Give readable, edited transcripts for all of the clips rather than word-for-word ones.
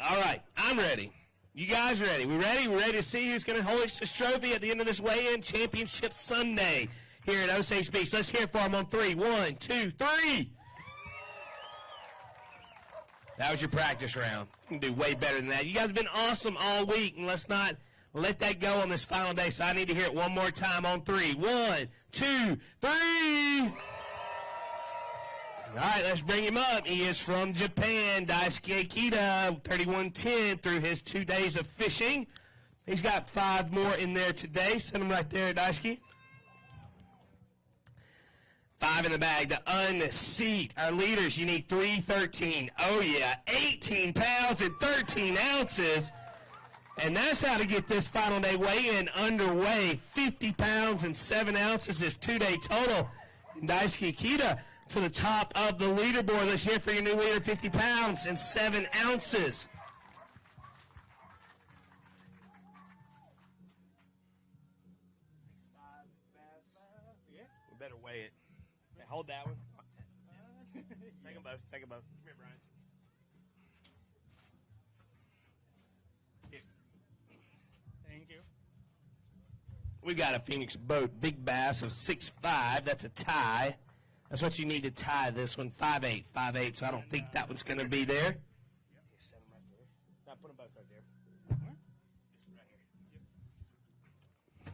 All right, I'm ready. You guys ready? We ready? We're ready to see who's going to hoist this trophy at the end of this weigh-in championship Sunday here at Osage Beach. Let's hear it for them on 3. 1, 2, 3. That was your practice round. You can do way better than that. You guys have been awesome all week, and let's not let that go on this final day. So I need to hear it one more time on 3. 1, 2, 3. All right, let's bring him up. He is from Japan, Daisuke Akita, 3110 through his 2 days of fishing. He's got 5 more in there today. Send him right there, Daisuke. 5 in the bag to unseat our leaders. You need 313. Oh, yeah, 18 pounds and 13 ounces. And that's how to get this final day weigh-in underway. 50 pounds and 7 ounces is 2-day total. And Daisuke Akita to the top of the leaderboard this year for your new leader, 50 pounds and 7 ounces. We better weigh it. Hey, hold that one. Take them both. Take them both. Come here, Brian. Here. Thank you. We got a Phoenix boat, Big Bass of 6'5". That's a tie. That's what you need to tie this one, 5'8", 5'8", so I don't think that one's going to be there. Set them right there. Now put them both right there. Just right here.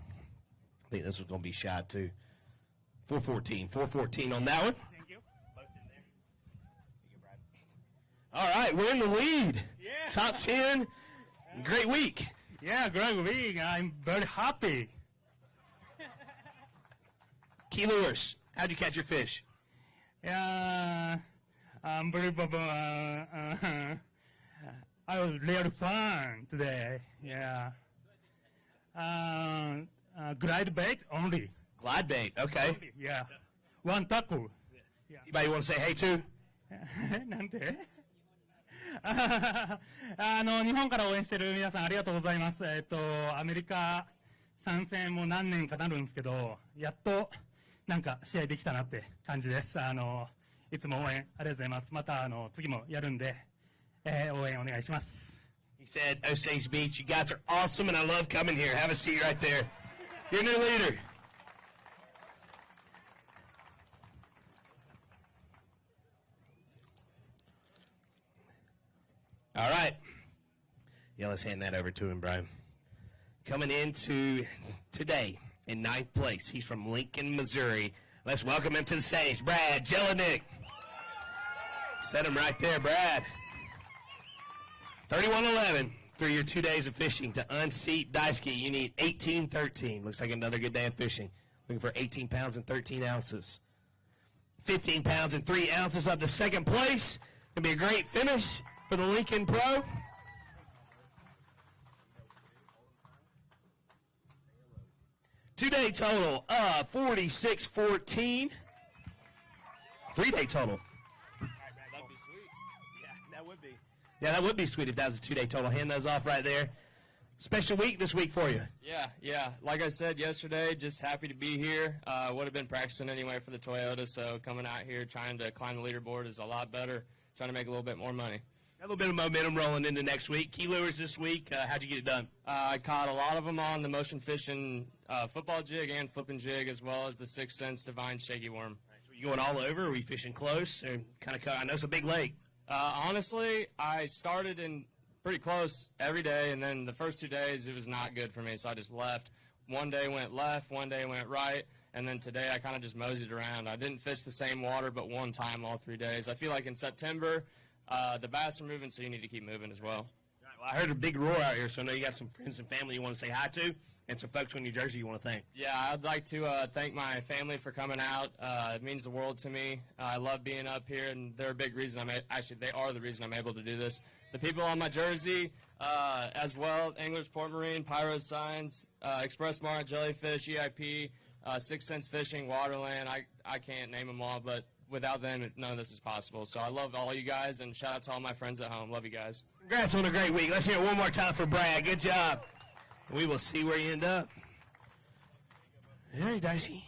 I think this was going to be shot too. 414 on that one. Thank you. Both in there. All right, we're in the lead. Yeah. Top 10. Great week. Yeah, great week. I'm very happy. Key Lewis, how'd you catch your fish? Yeah, unbelievable. I was really fun today. Yeah. Glide bait only. Glide bait, okay. Yeah. One tackle. Yeah. Anybody want to say hey to? なんて日本から応援してる皆さんありがとうございます。アメリカ参戦も何年かなるんですけど、やっとなんか試合できたなって感じです。いつも応援ありがとうございます。また次もやるんで、応援お願いします。He said, Osage Beach, you guys are awesome and I love coming here. Have a seat right there. Your new leader. All right. Yeah, let's hand that over to him, Brian. Coming into today in 9th place, he's from Lincoln, Missouri. Let's welcome him to the stage, Brad Jelinek. Set him right there, Brad. 3111 through your 2 days of fishing to unseat Daisuke. You need 1813. Looks like another good day of fishing. Looking for 18 pounds and 13 ounces. 15 pounds and 3 ounces up to 2nd place. Going to be a great finish for the Lincoln Pro. Two-day total of 4614. 3-day total. That'd be sweet. Yeah, that would be. Yeah, that would be sweet if that was a 2-day total. Hand those off right there. Special week this week for you. Yeah. Like I said yesterday, just happy to be here. Would have been practicing anyway for the Toyota, so coming out here trying to climb the leaderboard is a lot better. Trying to make a little bit more money. A little bit of momentum rolling into next week. Key lures this week. How'd you get it done? I caught a lot of them on the motion fishing football jig and flipping jig, as well as the 6th Sense Divine Shaky Worm. Right, so you going all over? Or are we fishing close? Or kind of? I know it's a big lake. Honestly, I started in pretty close every day, and then the first 2 days it was not good for me, so I just left. One day went left, one day went right, and then today I kind of just moseyed around. I didn't fish the same water but one time all 3 days. I feel like in September, the bass are moving, so you need to keep moving as well. Right, well, I heard a big roar out here, so I know you got some friends and family you want to say hi to, and some folks from New Jersey you want to thank. Yeah, I'd like to thank my family for coming out. It means the world to me. I love being up here, and they're a big reason they are the reason I'm able to do this. The people on my jersey, as well, Anglers Port Marine, Pyro Signs, Express Mart, Jellyfish, EIP, 6th Sense Fishing, Waterland. I can't name them all, but without them, none of this is possible. So I love all you guys, and shout out to all my friends at home. Love you guys. Congrats on a great week. Let's hear it one more time for Brad. Good job. We will see where you end up. Hey, Dicey.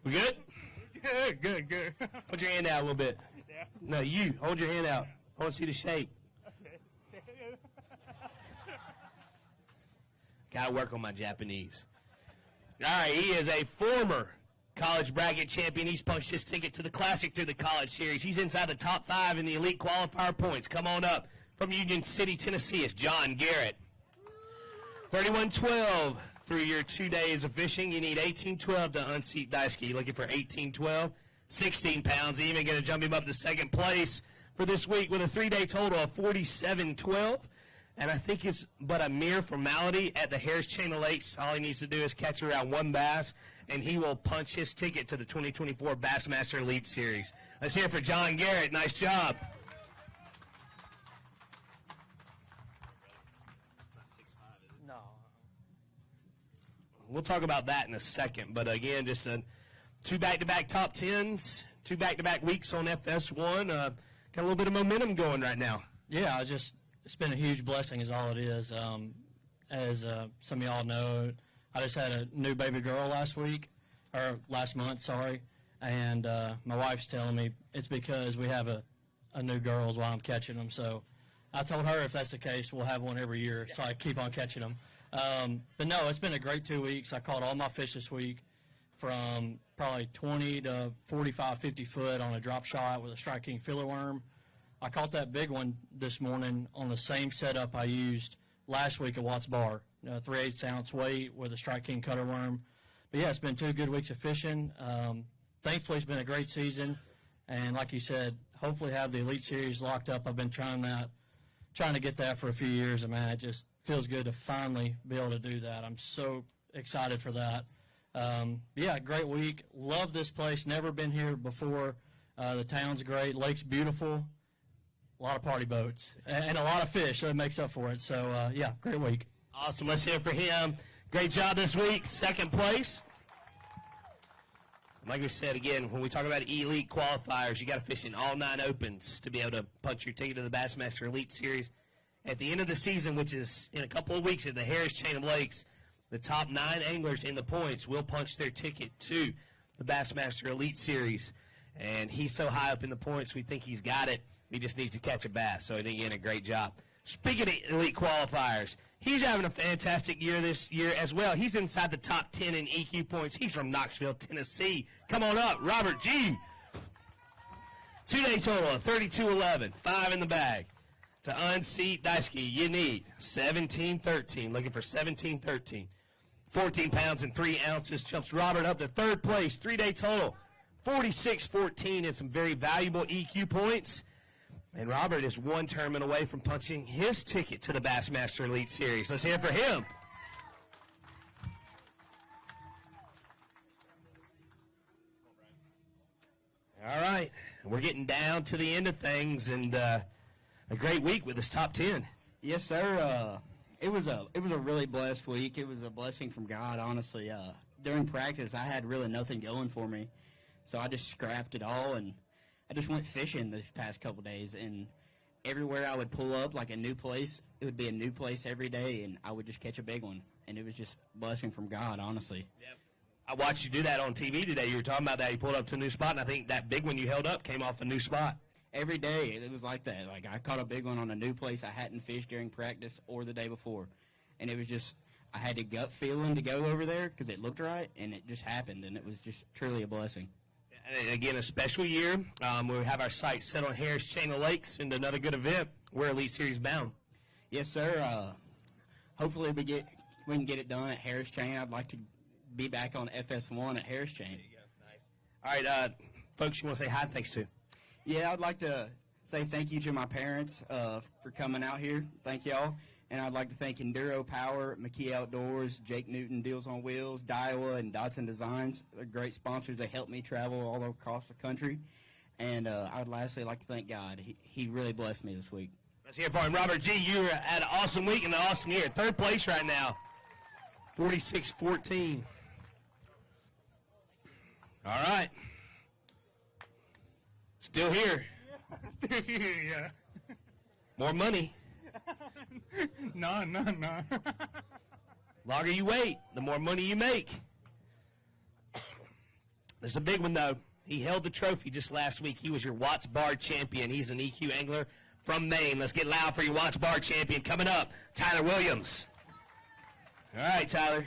We good? Good. Hold your hand out a little bit. Yeah. No, you. Hold your hand out. I want to see the shape. Okay. Gotta work on my Japanese. All right, he is a former college bracket champion. He's punched his ticket to the Classic through the College Series. He's inside the top 5 in the elite qualifier points. Come on up from Union City, Tennessee. It's John Garrett. 31-12 through your 2 days of fishing. You need 18-12 to unseat Daisuke. Looking for 18-12, 16 pounds. Even going to jump him up to second place for this week with a 3-day total of 47-12. And I think it's but a mere formality at the Harris Chain of Lakes. All he needs to do is catch around one bass, and he will punch his ticket to the 2024 Bassmaster Elite Series. Let's hear it for John Garrett. Nice job. No. We'll talk about that in a second. But, again, just 2 back-to-back top 10s, 2 back-to-back weeks on FS1. Got a little bit of momentum going right now. Yeah, it's been a huge blessing is all it is. As some of y'all know, I just had a new baby girl last month, sorry. And my wife's telling me it's because we have a new girl is why I'm catching them. So I told her if that's the case, we'll have one every year. So I keep on catching them. But no, it's been a great 2 weeks. I caught all my fish this week from probably 20 to 45, 50 foot on a drop shot with a Strike King filler worm. I caught that big one this morning on the same setup I used last week at Watts Bar, 3/8 ounce weight with a Strike King cutter worm. But yeah, it's been 2 good weeks of fishing. Thankfully, it's been a great season, and like you said, hopefully have the Elite Series locked up. I've been trying to get that for a few years, and man, it just feels good to finally be able to do that. I'm so excited for that. Yeah, great week. Love this place. Never been here before. The town's great. Lake's beautiful. A lot of party boats and a lot of fish, so it makes up for it. So, yeah, great week. Awesome. Let's hear it for him. Great job this week. Second place. Like we said, again, when we talk about elite qualifiers, you got to fish in all 9 opens to be able to punch your ticket to the Bassmaster Elite Series. At the end of the season, which is in a couple of weeks at the Harris Chain of Lakes, the top 9 anglers in the points will punch their ticket to the Bassmaster Elite Series. And he's so high up in the points, we think he's got it. He just needs to catch a bass. So, again, a great job. Speaking of elite qualifiers, he's having a fantastic year this year as well. He's inside the top 10 in EQ points. He's from Knoxville, Tennessee. Come on up, Robert G. 2-day total of 32-11, 5 in the bag. To unseat Daisuke, you need 17-13. Looking for 17-13. 14 pounds and 3 ounces. Jumps Robert up to third place. 3-day total, 46-14, and some very valuable EQ points. And Robert is 1 tournament away from punching his ticket to the Bassmaster Elite Series. Let's hear it for him. All right, we're getting down to the end of things, and a great week with this top 10. Yes, sir. It was a really blessed week. It was a blessing from God, honestly. During practice, I had really nothing going for me, so I just scrapped it all, and I just went fishing this past couple days, and everywhere I would pull up, like a new place, it would be a new place every day, and I would just catch a big one, and it was just a blessing from God, honestly. Yep. I watched you do that on TV today. You were talking about that. You pulled up to a new spot, and I think that big one you held up came off a new spot. Every day, it was like that. Like, I caught a big one on a new place I hadn't fished during practice or the day before, and it was just, I had a gut feeling to go over there because it looked right, and it just happened, and it was just truly a blessing. And again, a special year. We have our sights set on Harris Chain of Lakes and another good event. We're Elite Series bound. Yes, sir. Hopefully we can get it done at Harris Chain. I'd like to be back on FS1 at Harris Chain. There you go. Nice. All right, folks, you want to say hi and thanks to? Yeah, I'd like to say thank you to my parents for coming out here. Thank y'all. And I'd like to thank Enduro Power, McKee Outdoors, Jake Newton Deals on Wheels, Daiwa, and Dodson Designs. They're great sponsors. They help me travel all across the country. And I would lastly like to thank God. He really blessed me this week. Let's hear it for him. Robert G., you were at an awesome week and an awesome year. Third place right now, 46-14. All right. Still here. Yeah. More money. No. Longer you wait, the more money you make. There's a big one, though. He held the trophy just last week. He was your Watts Bar champion. He's an EQ angler from Maine. Let's get loud for your Watch Bar champion. Coming up, Tyler Williams. All right, Tyler.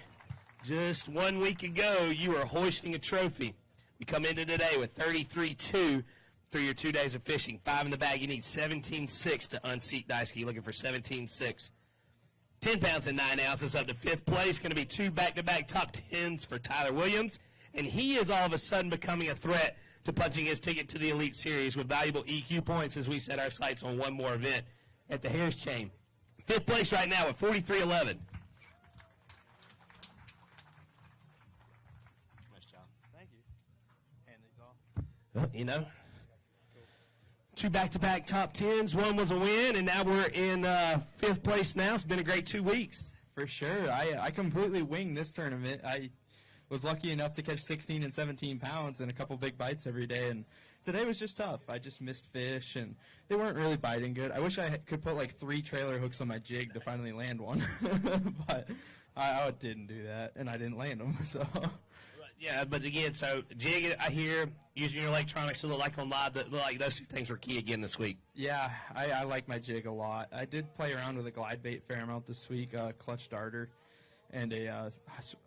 Just 1 week ago, you were hoisting a trophy. You come into today with 33-2 through your 2 days of fishing. 5 in the bag. You need 17.6 to unseat Daisuke. Looking for 17.6. 10 pounds and 9 ounces up to 5th place. Going to be 2 back-to-back top 10s for Tyler Williams. And he is all of a sudden becoming a threat to punching his ticket to the Elite Series with valuable EQ points as we set our sights on one more event at the Harris Chain. 5th place right now at 43.11. You know, 2 back-to-back top 10s. One was a win, and now we're in 5th place now. It's been a great 2 weeks. For sure. I completely winged this tournament. I was lucky enough to catch 16 and 17 pounds and a couple big bites every day, and today was just tough. I just missed fish, and they weren't really biting good. I wish I could put like 3 trailer hooks on my jig to finally land one, but I didn't do that, and I didn't land them, so... Yeah, but again, so jig, I hear, using your electronics to look like on live, that look like those 2 things were key again this week. Yeah, I like my jig a lot. I did play around with a glide bait fair amount this week, clutch darter, and a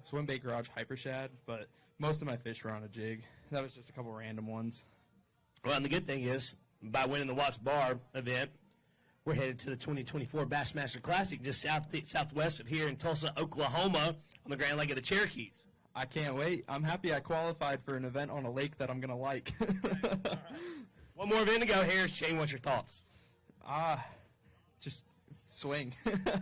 swim bait garage hyper shad, but most of my fish were on a jig. That was just a couple random ones. Well, and the good thing is, by winning the Watts Bar event, we're headed to the 2024 Bassmaster Classic just southwest of here in Tulsa, Oklahoma, on the Grand Lake of the Cherokees. I can't wait. I'm happy I qualified for an event on a lake that I'm going to like. One more event to go. Harris Chain, what's your thoughts? Just swing.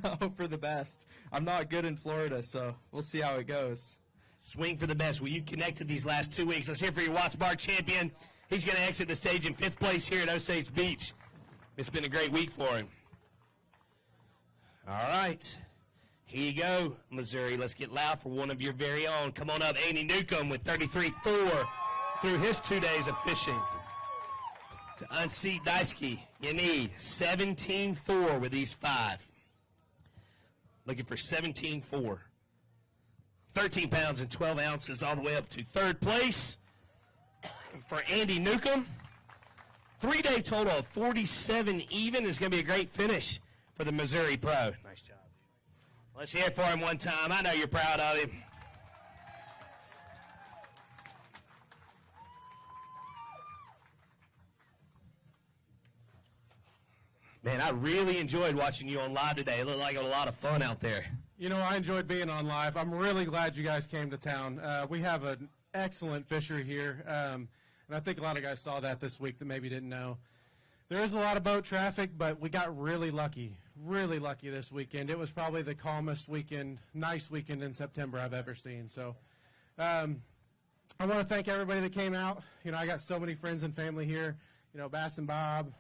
Hope for the best. I'm not good in Florida, so we'll see how it goes. Swing for the best. Well, you connected these last 2 weeks. Let's hear for your Watts Bar champion. He's going to exit the stage in 5th place here at Osage Beach. It's been a great week for him. All right. Here you go, Missouri. Let's get loud for one of your very own. Come on up, Andy Newcomb with 33-4 through his 2 days of fishing. To unseat Daisuke, you need 17-4 with these 5. Looking for 17-4. 13 pounds and 12 ounces all the way up to 3rd place for Andy Newcomb. 3-day total of 47 even is going to be a great finish for the Missouri Pro. Nice job. Let's hear it for him one time. I know you're proud of him. Man, I really enjoyed watching you on live today. It looked like a lot of fun out there. You know, I enjoyed being on live. I'm really glad you guys came to town. We have an excellent fishery here, and I think a lot of guys saw that this week that maybe didn't know. There is a lot of boat traffic, but we got really lucky this weekend. It was probably the calmest weekend, nice weekend in September I've ever seen. So I want to thank everybody that came out. You know, I got so many friends and family here. You know, Bass and Bob,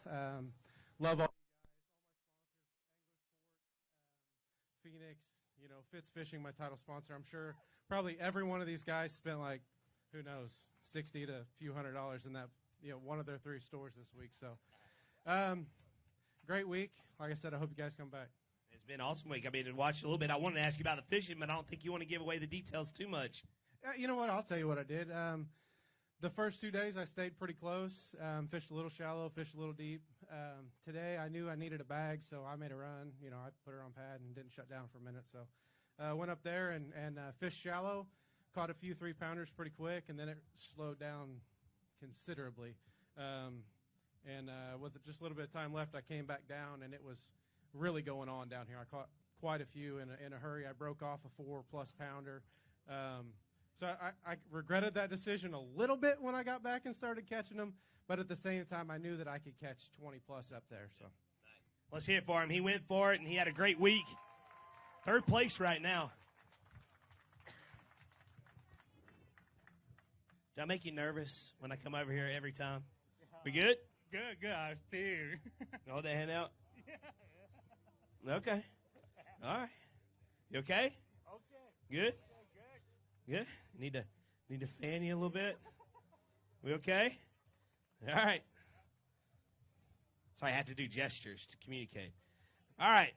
love all Phoenix, you know, Fitz Fishing, my title sponsor. I'm sure probably every one of these guys spent like, who knows, $60 to a few $100s in that, you know, one of their 3 stores this week. So great week. Like I said, I hope you guys come back. It's been an awesome week. I mean, to watch a little bit, I wanted to ask you about the fishing, but I don't think you want to give away the details too much. You know what? I'll tell you what I did. The first 2 days I stayed pretty close, fished a little shallow, fished a little deep. Today I knew I needed a bag, so I made a run. You know, I put her on pad and didn't shut down for a minute. So went up there and fished shallow, caught a few 3-pounders pretty quick, and then it slowed down considerably. With just a little bit of time left, I came back down, and it was really going on down here. I caught quite a few in a hurry. I broke off a 4+ pounder. So I regretted that decision a little bit when I got back and started catching them, but at the same time, I knew that I could catch 20+ up there. So, let's hear it for him. He went for it, and he had a great week. 3rd place right now. Do I make you nervous when I come over here every time? We good? Good. I was scared. Hold that hand out. Okay. All right. You okay? Okay. Good? Good. Need to fan you a little bit. We okay? All right. Sorry, I have to do gestures to communicate. All right.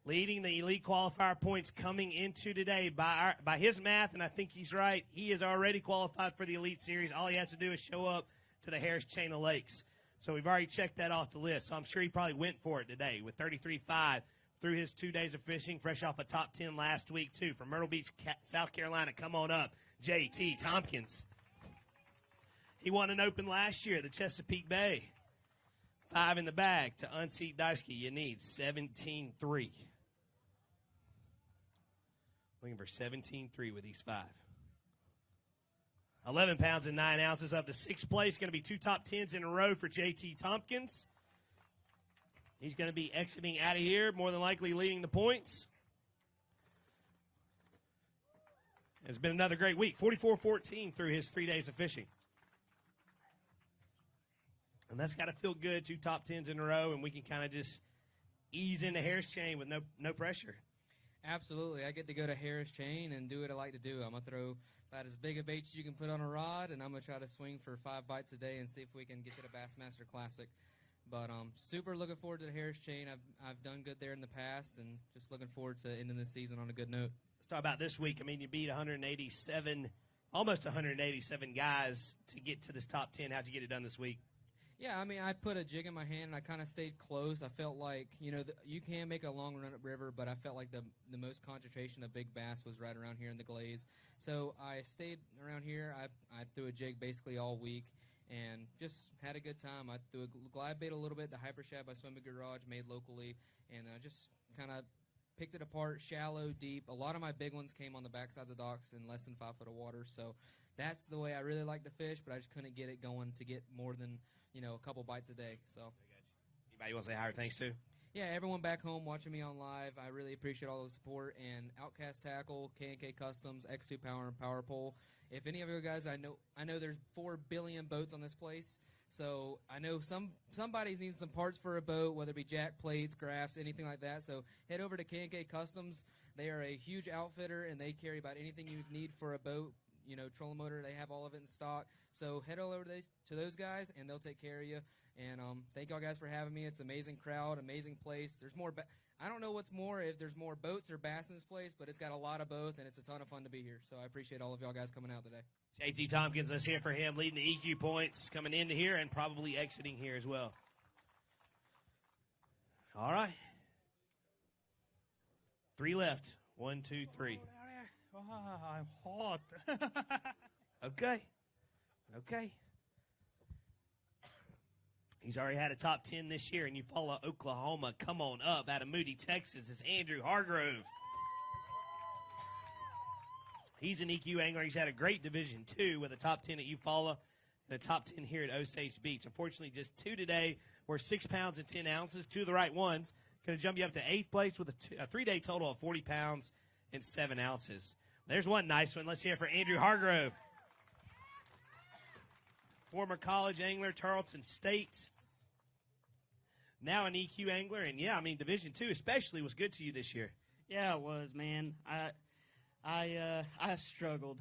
Leading the elite qualifier points coming into today by his math, and I think he's right. He is already qualified for the Elite Series. All he has to do is show up to the Harris Chain of Lakes. So we've already checked that off the list. So I'm sure he probably went for it today with 33.5 through his 2 days of fishing, fresh off a top 10 last week, too. From Myrtle Beach, South Carolina, come on up, J.T. Tompkins. He won an Open last year at the Chesapeake Bay. 5 in the bag to unseat Daisuke. You need 17.3. Looking for 17.3 with these 5. 11 pounds and 9 ounces up to 6th place. Going to be 2 top 10s in a row for J.T. Tompkins. He's going to be exiting out of here, more than likely leading the points. It's been another great week. 44-14 through his 3 days of fishing. And that's got to feel good, 2 top 10s in a row, and we can kind of just ease into Harris Chain with no pressure. Absolutely. I get to go to Harris Chain and do what I like to do. I'm going to throw about as big a bait as you can put on a rod, and I'm going to try to swing for 5 bites a day and see if we can get to the Bassmaster Classic. But super looking forward to the Harris Chain. I've done good there in the past, and just looking forward to ending the season on a good note. Let's talk about this week. I mean, you beat 187, almost 187 guys to get to this top 10. How'd you get it done this week? Yeah, I mean, I put a jig in my hand, and I kind of stayed close. I felt like, you can make a long run up river, but I felt like the most concentration of big bass was right around here in the Glaze. So I stayed around here. I threw a jig basically all week and just had a good time. I threw a glide bait a little bit, the Hyper Shad by Swimming Garage, made locally, and I just kind of picked it apart, shallow, deep. A lot of my big ones came on the backside of the docks in less than 5 foot of water. So that's the way I really like to fish, but I just couldn't get it going to get more than a couple bites a day. So, anybody want to say hi or thanks to? Yeah, everyone back home watching me on live, I really appreciate all the support. And Outcast Tackle, K&K Customs, X2 Power, and Power Pole. If any of you guys, I know there's 4 billion boats on this place, so I know somebody's needing some parts for a boat, whether it be jack plates, graphs, anything like that. So head over to K&K Customs. They are a huge outfitter, and they carry about anything you need for a boat. Trolling motor, they have all of it in stock. So head all over to those guys, and they'll take care of you. And thank y'all guys for having me. It's an amazing crowd, amazing place. There's more. I don't know what's more, if there's more boats or bass in this place, but it's got a lot of both, and it's a ton of fun to be here. So I appreciate all of y'all guys coming out today. J.T. Tompkins, let's hear for him, leading the EQ points, coming into here and probably exiting here as well. All right. 3 left. 1, 2, 3. I'm hot. Okay. He's already had a top 10 this year, and you follow Oklahoma. Come on up out of Moody, Texas. It's Andrew Hargrove. He's an EQ angler. He's had a great Division II with a top 10 at Eufaula and a top 10 here at Osage Beach. Unfortunately, just 2 today were 6 pounds and 10 ounces. 2 of the right ones. Going to jump you up to 8th place with a 3-day total of 40 pounds and 7 ounces. There's one nice one. Let's hear it for Andrew Hargrove. Former college angler, Tarleton State. Now an EQ angler. And, yeah, I mean, Division II especially was good to you this year. Yeah, it was, man. I struggled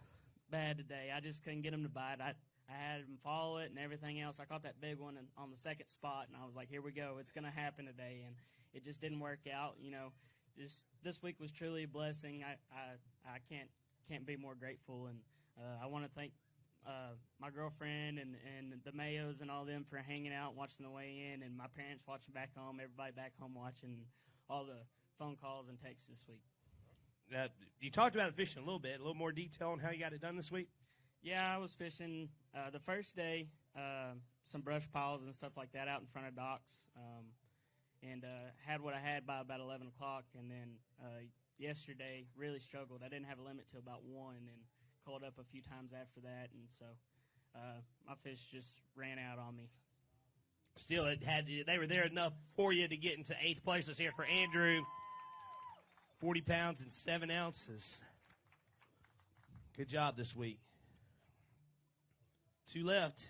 bad today. I just couldn't get him to bite. I had him follow it and everything else. I caught that big one on the 2nd spot, and I was like, here we go. It's going to happen today. And it just didn't work out, Just this week was truly a blessing. I can't be more grateful, and I want to thank my girlfriend and the Mayos and all them for hanging out, watching the weigh in, and my parents watching back home, everybody back home watching, all the phone calls and texts this week. You talked about the fishing a little more detail on how you got it done this week. Yeah, I was fishing the first day, some brush piles and stuff like that out in front of docks. And had what I had by about 11 o'clock, and then yesterday really struggled. I didn't have a limit till about 1 and called up a few times after that, and so my fish just ran out on me. Still, they were there enough for you to get into 8th place. Let's hear it for Andrew. 40 pounds and 7 ounces. Good job this week. 2 left.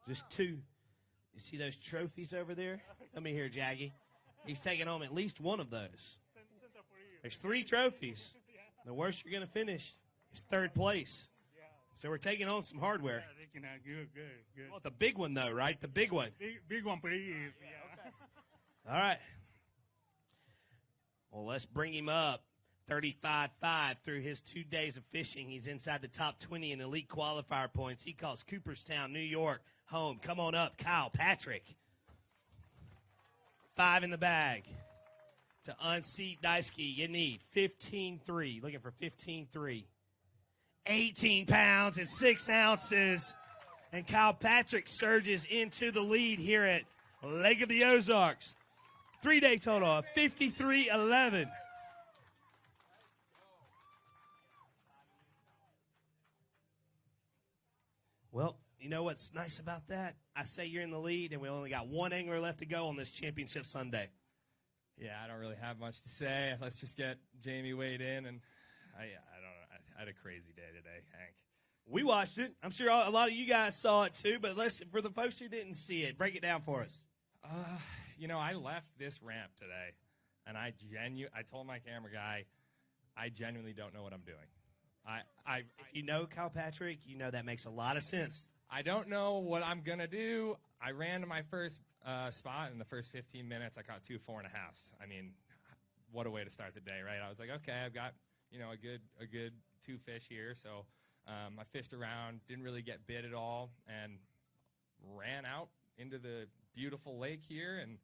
Just 2. You see those trophies over there? Let me hear, Jaggy. He's taking home at least one of those. There's 3 trophies. The worst you're going to finish is 3rd place. So we're taking home some hardware. Good. Well, the big one, though, right? The big one. Big one, please. Yeah. All right. Well, let's bring him up. 35.5 through his 2 days of fishing. He's inside the top 20 in elite qualifier points. He calls Cooperstown, New York, home. Come on up, Kyle Patrick. 5 in the bag to unseat Daisuke. You need 15-3. Looking for 15-3. 18 pounds and 6 ounces. And Kyle Patrick surges into the lead here at Lake of the Ozarks. 3-day total of 53-11. Well, you know what's nice about that? I say you're in the lead, and we only got one angler left to go on this championship Sunday. Yeah, I don't really have much to say. Let's just get Jamie weighed in, and I don't know. I had a crazy day today, Hank. We watched it. I'm sure a lot of you guys saw it too, but for the folks who didn't see it, break it down for us. I left this ramp today, and I told my camera guy, I genuinely don't know what I'm doing. If you know Kyle Patrick, you know that makes a lot of sense. I don't know what I'm going to do. I ran to my first spot in the first 15 minutes. I caught 2 4.5s. I mean, what a way to start the day, right? I was like, okay, I've got, a good 2 fish here. So I fished around, didn't really get bit at all, and ran out into the beautiful lake here and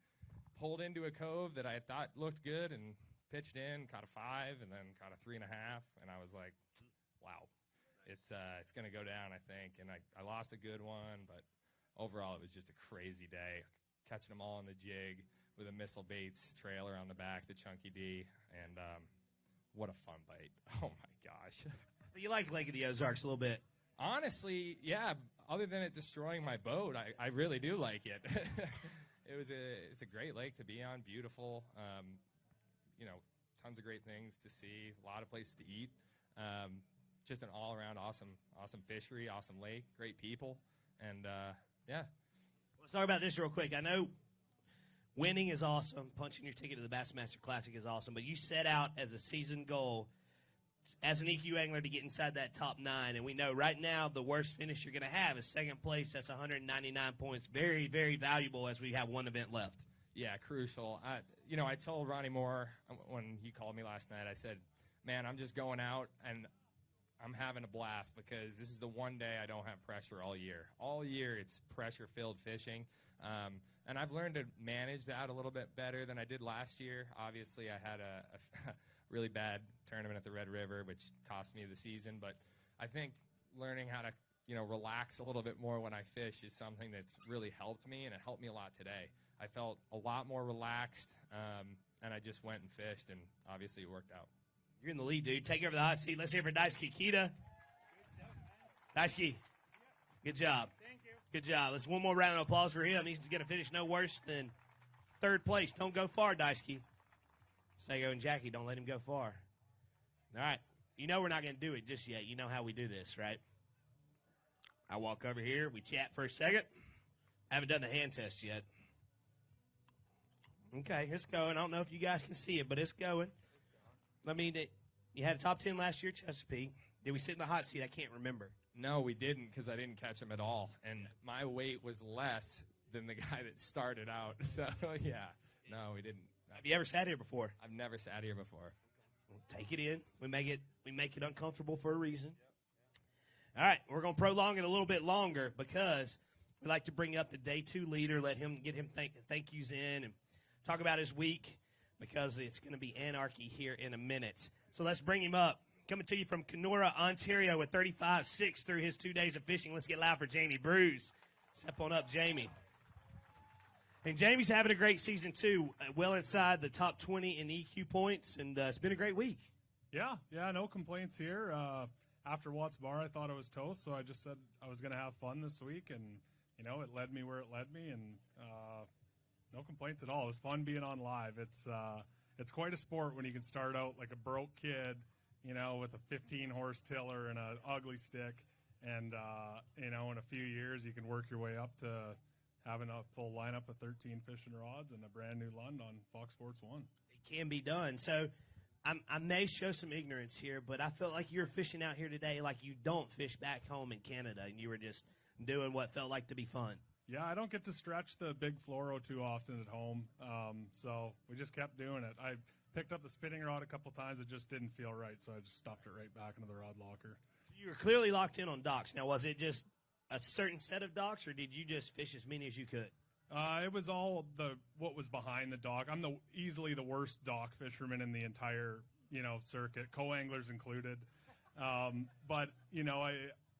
pulled into a cove that I thought looked good and pitched in, caught a 5, and then caught a 3.5. And I was like, wow. It's going to go down, I think. And I lost a good one, but overall it was just a crazy day. Catching them all on the jig with a Missile Baits trailer on the back, the Chunky D, and what a fun bite. Oh, my gosh. But you like Lake of the Ozarks a little bit. Honestly, yeah, other than it destroying my boat, I really do like it. It's a great lake to be on, beautiful. Tons of great things to see, a lot of places to eat. Just an all-around awesome fishery, awesome lake, great people, and yeah. Let's talk about this real quick. I know winning is awesome. Punching your ticket to the Bassmaster Classic is awesome, but you set out as a season goal as an EQ angler to get inside that top 9, and we know right now the worst finish you're going to have is second place. That's 199 points. Very, very valuable as we have one event left. Yeah, crucial. I told Ronnie Moore when he called me last night, I said, man, I'm just going out and I'm having a blast because this is the one day I don't have pressure all year. All year it's pressure-filled fishing, and I've learned to manage that a little bit better than I did last year. Obviously, I had a really bad tournament at the Red River, which cost me the season, but I think learning how to relax a little bit more when I fish is something that's really helped me, and it helped me a lot today. I felt a lot more relaxed, and I just went and fished, and obviously it worked out. You're in the lead, dude. Take over the hot seat. Let's hear for Daisuke Kita. Daisuke, good job. Thank you. Good job. Let's one more round of applause for him. He's going to finish no worse than 3rd place. Don't go far, Daisuke. Sego and Jackie, don't let him go far. All right. You know we're not going to do it just yet. You know how we do this, right? I walk over here. We chat for a second. I haven't done the hand test yet. Okay, it's going. I don't know if you guys can see it, but it's going. You had a top 10 last year, Chesapeake. Did we sit in the hot seat? I can't remember. No, we didn't because I didn't catch him at all. And my weight was less than the guy that started out. So, yeah. No, we didn't. Have you ever sat here before? I've never sat here before. We'll take it in. We make it uncomfortable for a reason. All right, we're going to prolong it a little bit longer because we like to bring up the day 2 leader, get him thank yous in, and talk about his week because it's going to be anarchy here in a minute. So let's bring him up. Coming to you from Kenora, Ontario with 35.6 through his 2 days of fishing. Let's get loud for Jamie Bruce. Step on up, Jamie. And Jamie's having a great season, too. Well inside the top 20 in EQ points, and it's been a great week. Yeah, no complaints here. After Watts Bar, I thought it was toast, so I just said I was going to have fun this week, and, it led me where it led me, and no complaints at all. It was fun being on live. It's quite a sport when you can start out like a broke kid, with a 15-horse tiller and an ugly stick, and, in a few years you can work your way up to having a full lineup of 13 fishing rods and a brand new Lund on Fox Sports 1. It can be done. So I may show some ignorance here, but I felt like you were fishing out here today like you don't fish back home in Canada, and you were just doing what felt like to be fun. Yeah, I don't get to stretch the big fluoro too often at home, so we just kept doing it. I picked up the spinning rod a couple times. It just didn't feel right, so I just stuffed it right back into the rod locker. You were clearly locked in on docks. Now, was it just a certain set of docks, or did you just fish as many as you could? It was all what was behind the dock. I'm easily the worst dock fisherman in the entire circuit, co-anglers included. But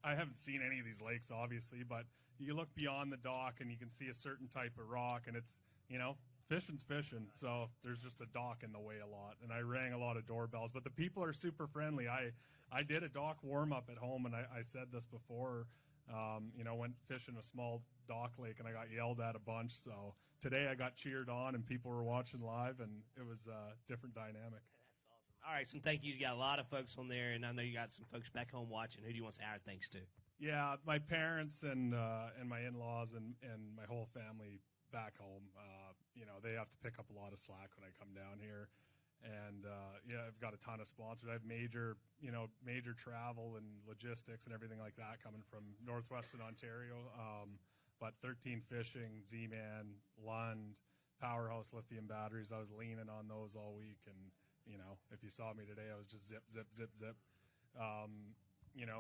I haven't seen any of these lakes obviously, but you look beyond the dock and you can see a certain type of rock, and it's fishing's fishing. So there's just a dock in the way a lot, and I rang a lot of doorbells. But the people are super friendly. I did a dock warm up at home, and I said this before. Went fishing a small dock lake, and I got yelled at a bunch. So today I got cheered on, and people were watching live, and it was a different dynamic. That's awesome. All right, some thank yous. You got a lot of folks on there, and I know you got some folks back home watching. Who do you want to say our thanks to? Yeah, my parents and my in-laws and my whole family back home. They have to pick up a lot of slack when I come down here. And I've got a ton of sponsors. I have major travel and logistics and everything like that coming from northwestern Ontario. But 13 Fishing, Z-Man, Lund, Powerhouse Lithium Batteries. I was leaning on those all week, and if you saw me today, I was just zip, zip, zip, zip.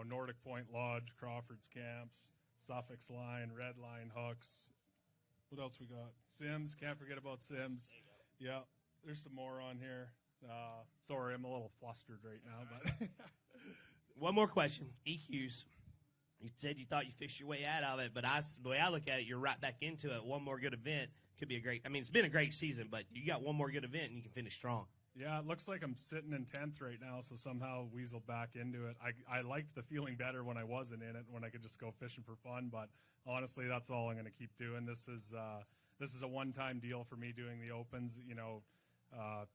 Nordic Point Lodge, Crawford's Camps, Suffolk's Line, Red Line Hooks. What else we got? Sims. Can't forget about Sims. Yeah. There's some more on here. Sorry, I'm a little flustered right now. But one more question. EQs. You said you thought you fished your way out of it, but the way I look at it, you're right back into it. One more good event could be a great. I mean, it's been a great season, but you got one more good event and you can finish strong. Yeah, it looks like I'm sitting in 10th right now, so somehow weaseled back into it. I liked the feeling better when I wasn't in it, when I could just go fishing for fun. But honestly, that's all I'm going to keep doing. This is a one-time deal for me doing the Opens.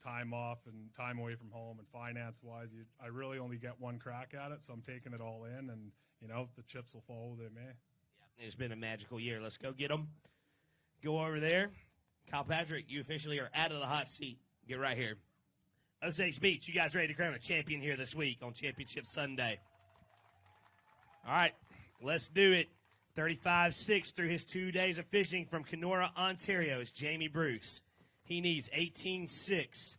Time off and time away from home, and finance-wise, I really only get one crack at it, so I'm taking it all in, and the chips will fall where they may. Yeah, it's been a magical year. Let's go get them. Go over there. Kyle Patrick, you officially are out of the hot seat. Get right here. Osage Beach, you guys ready to crown a champion here this week on Championship Sunday? All right, let's do it. 35-6 through his 2 days of fishing from Kenora, Ontario is Jamie Bruce. He needs 18.6.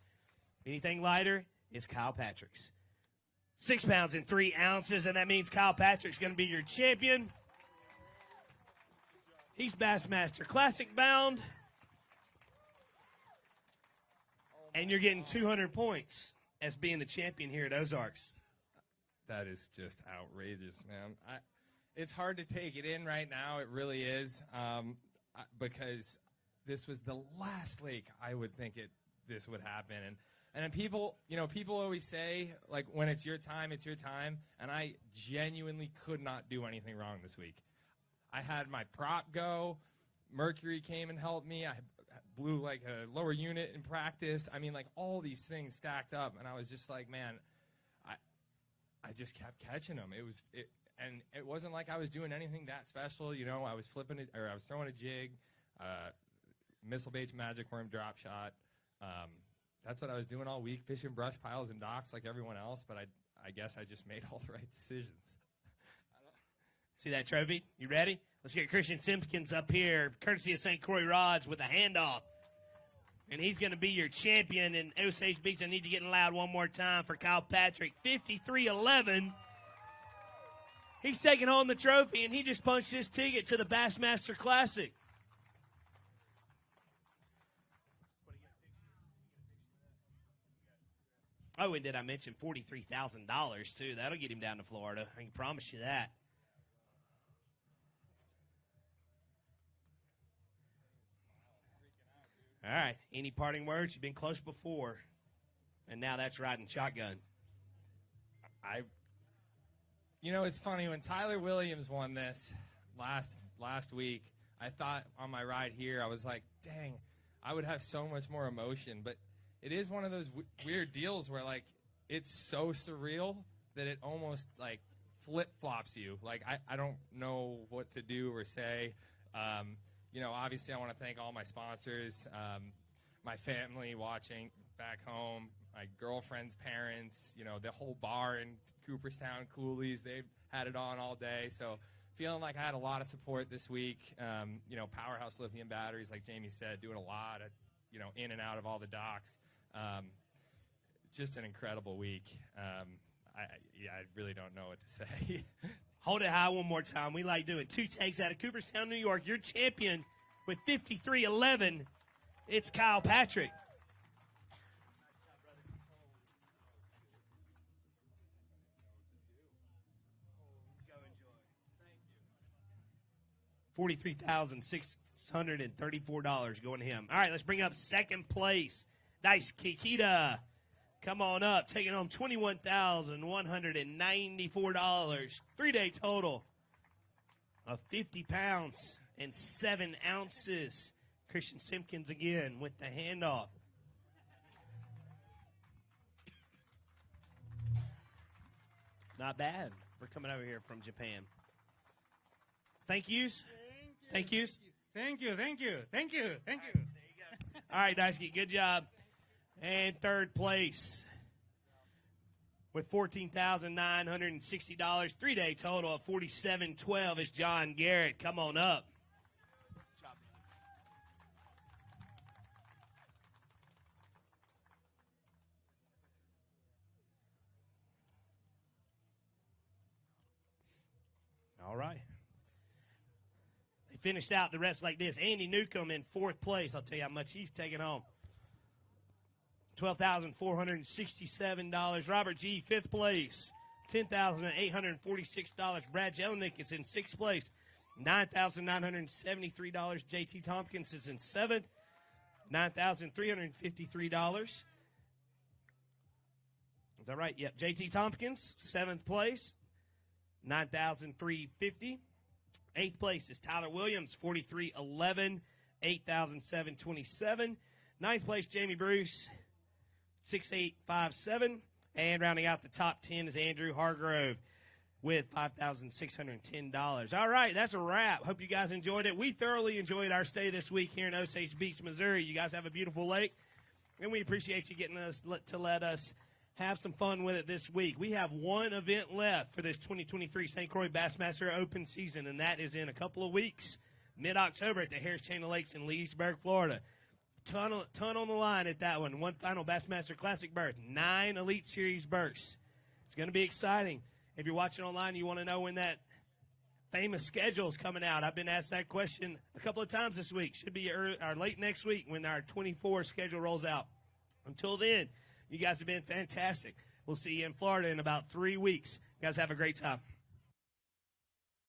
Anything lighter is Kyle Patrick's. 6 pounds and 3 ounces, and that means Kyle Patrick's going to be your champion. He's Bassmaster Classic bound. And you're getting 200 points as being the champion here at Ozarks. That is just outrageous, man. It's hard to take it in right now. It really is, because this was the last lake I would think this would happen. And then people always say, like, when it's your time, it's your time. And I genuinely could not do anything wrong this week. I had my prop go. Mercury came and helped me. I blew like a lower unit in practice. I mean, like, all these things stacked up, and I was just like, man, I just kept catching them. And it wasn't like I was doing anything that special. I was I was throwing a jig, missile baits, magic worm, drop shot. That's what I was doing all week, fishing brush piles and docks like everyone else. But I guess I just made all the right decisions. See that trophy? You ready? Let's get Christian Simpkins up here, courtesy of St. Croix Rods, with a handoff. And he's going to be your champion in Osage Beach. I need to get loud one more time for Kyle Patrick. 53-11. He's taking home the trophy, and he just punched his ticket to the Bassmaster Classic. Oh, and did I mention $43,000, too? That'll get him down to Florida. I can promise you that. All right. Any parting words? You've been close before, and now that's riding shotgun. It's funny, when Tyler Williams won this last week, I thought on my ride here, I was like, dang, I would have so much more emotion. But it is one of those weird deals where, like, it's so surreal that it almost, like, flip-flops you. Like, I don't know what to do or say. Obviously I want to thank all my sponsors, my family watching back home, my girlfriend's parents, the whole bar in Cooperstown, Coolies. They've had it on all day. So feeling like I had a lot of support this week. Powerhouse Lithium Batteries, like Jamie said, doing a lot of, in and out of all the docks. Just an incredible week. I really don't know what to say. Hold it high one more time. We like doing 2 takes out of Cooperstown, New York. Your champion with 53-11. It's Kyle Patrick. $43,634 going to him. All right, let's bring up second place. Nice Kikita. Come on up, taking home $21,194. 3-day total of 50 pounds and 7 ounces. Christian Simpkins again with the handoff. Not bad. We're coming over here from Japan. Thank yous. Thank yous. Thank you. All right, Daisuke, good job. And third place with $14,960. 3-day total of $47,12 is John Garrett. Come on up. All right. They finished out the rest like this. Andy Newcomb in 4th place. I'll tell you how much he's taking home. $12,467. Robert G., 5th place. $10,846. Brad Jelenic is in 6th place. $9,973. J.T. Tompkins is in 7th. $9,353. Is that right? Yep. J.T. Tompkins, 7th place. $9,350. 8th place is Tyler Williams, $43.11. $8,727. 9th place, Jamie Bruce, $6,857. And rounding out the top 10 is Andrew Hargrove with $5,610. All right, that's a wrap. Hope you guys enjoyed it. We thoroughly enjoyed our stay this week here in Osage Beach, Missouri. You guys have a beautiful lake, and we appreciate you getting us to let us have some fun with it this week. We have one event left for this 2023 St. Croix Bassmaster Open season, and that is in a couple of weeks, mid-October at the Harris Chain of Lakes in Leesburg, Florida. Ton on the line at that one. One final Bassmaster Classic berth, 9 Elite Series berths. It's going to be exciting. If you're watching online, you want to know when that famous schedule is coming out. I've been asked that question a couple of times this week. Should be late next week when our 24 schedule rolls out. Until then, you guys have been fantastic. We'll see you in Florida in about 3 weeks. You guys have a great time.